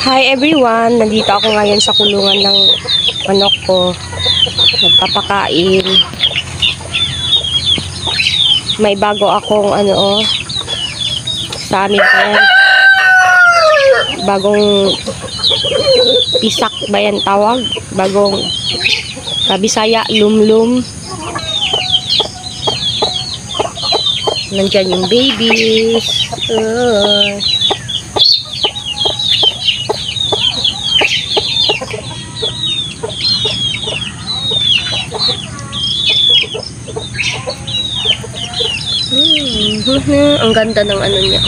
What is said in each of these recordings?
Hi everyone! Nandito ako ngayon sa kulungan ng manok ko. Nagpapakain. May bago akong sa amin pa yan. Bagong pisak ba yan tawag? Bagong Bisaya, lumlum. Nandyan yung babies. Ang ganda ng niya.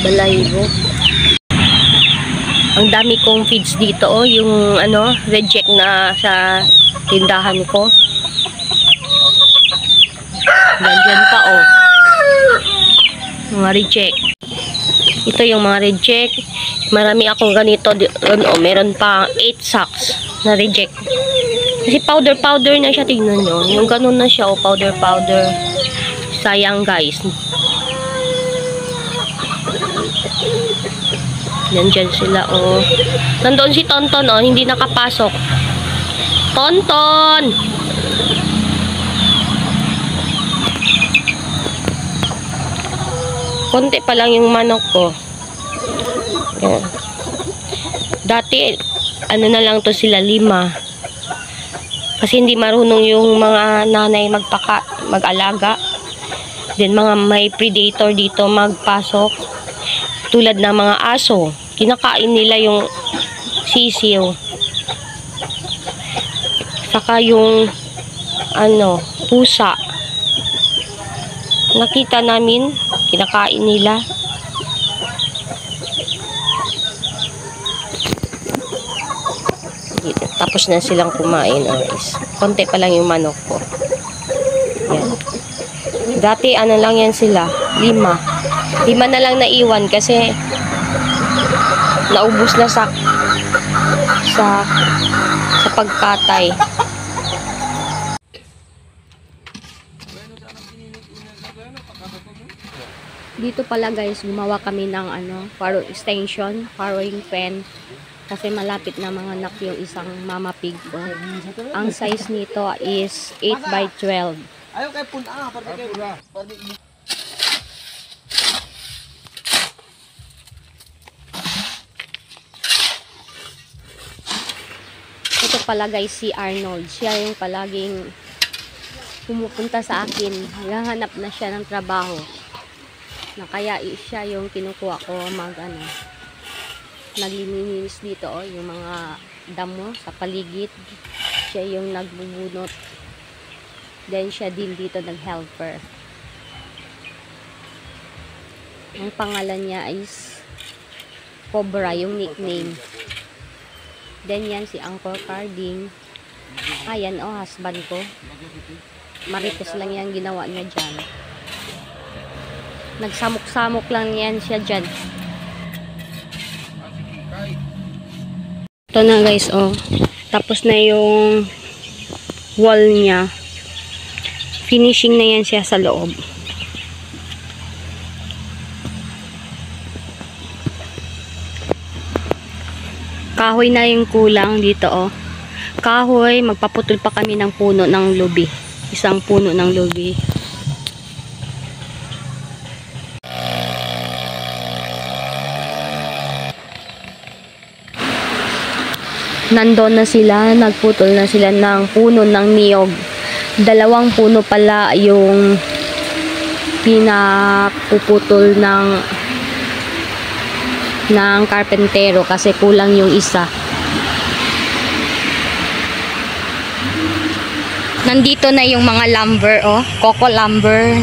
Balahibo. Ang dami kong feeds dito, yung reject na sa tindahan ko. Ganyan pa, mga reject. Ito yung mga reject. Marami akong ganito meron pa 8 sacks na reject. Kasi powder na siya, tingnan nyo. Yung ganun na siya, powder. Sayang guys. Nandyan sila, Nandoon si Tonton, hindi nakapasok. Tonton! Konti pa lang yung manok ko. Yan. Dati, na lang to sila 5. Kasi hindi marunong yung mga nanay mag-alaga. Then may predator dito magpasok. Tulad ng mga aso. Kinakain nila yung sisiw. Saka yung pusa. Nakita namin, kinakain nila. Tapos na silang kumain, guys. Konti pa lang yung manok ko. Yan. Dati, lang yan sila. 5. 5 na lang naiwan kasi naubos na sa pagkatay. Dito pala guys, gumawa kami ng farrow extension, farrowing pen. Kasi malapit na mga anak yung isang mama pig ko. Ang size nito is 8 by 12. Ayaw kay puna, Ito pala guys si Arnold. Siya yung palaging pumupunta sa akin. Naghahanap na siya ng trabaho. Na kaya siya yung kinukuha ko naglilinis dito, yung mga damo sa paligid. Siya yung nagbubunot. Then siya din dito nag-helper. Ang pangalan niya is Cobra, yung nickname. Then yan si Uncle Carding. Ayan, husband ko. Marites lang yan ginawa niya dyan. Nagsamok-samok lang yan siya dyan. Ito na guys, tapos na yung wall niya. Finishing na yan siya sa loob. Kahoy na yung kulang dito, Kahoy, magpaputol pa kami ng puno ng lubi. Isang puno ng lubi. Nandoon na sila, nagputol na sila ng puno ng niyog. 2 puno pala yung pinapuputol ng karpentero kasi kulang yung isa. Nandito na yung mga lumber, coco lumber.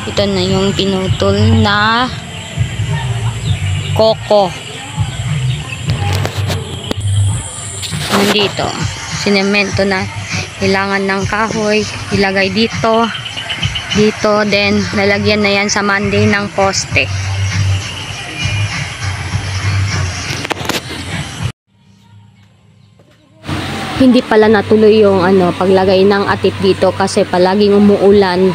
Ito na yung pinutol na coco. Nandito, sinemento na. Kailangan ng kahoy, ilagay dito, then lalagyan na yan sa Monday ng poste. Hindi pala natuloy yung paglagay ng atit dito kasi palaging umuulan.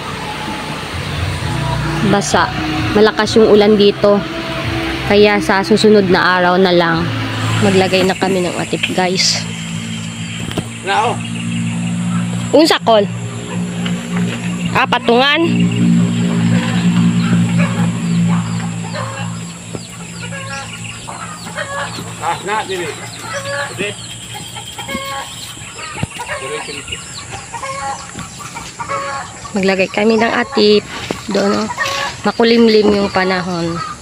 Basa. malakas yung ulan dito. Kaya sa susunod na araw na lang, maglagay na kami ng atip, guys. Nao. Unsa kol? Patungan. Na, dili. Dili. Maglagay kami ng atip. Doon, oh. Makulimlim yung panahon.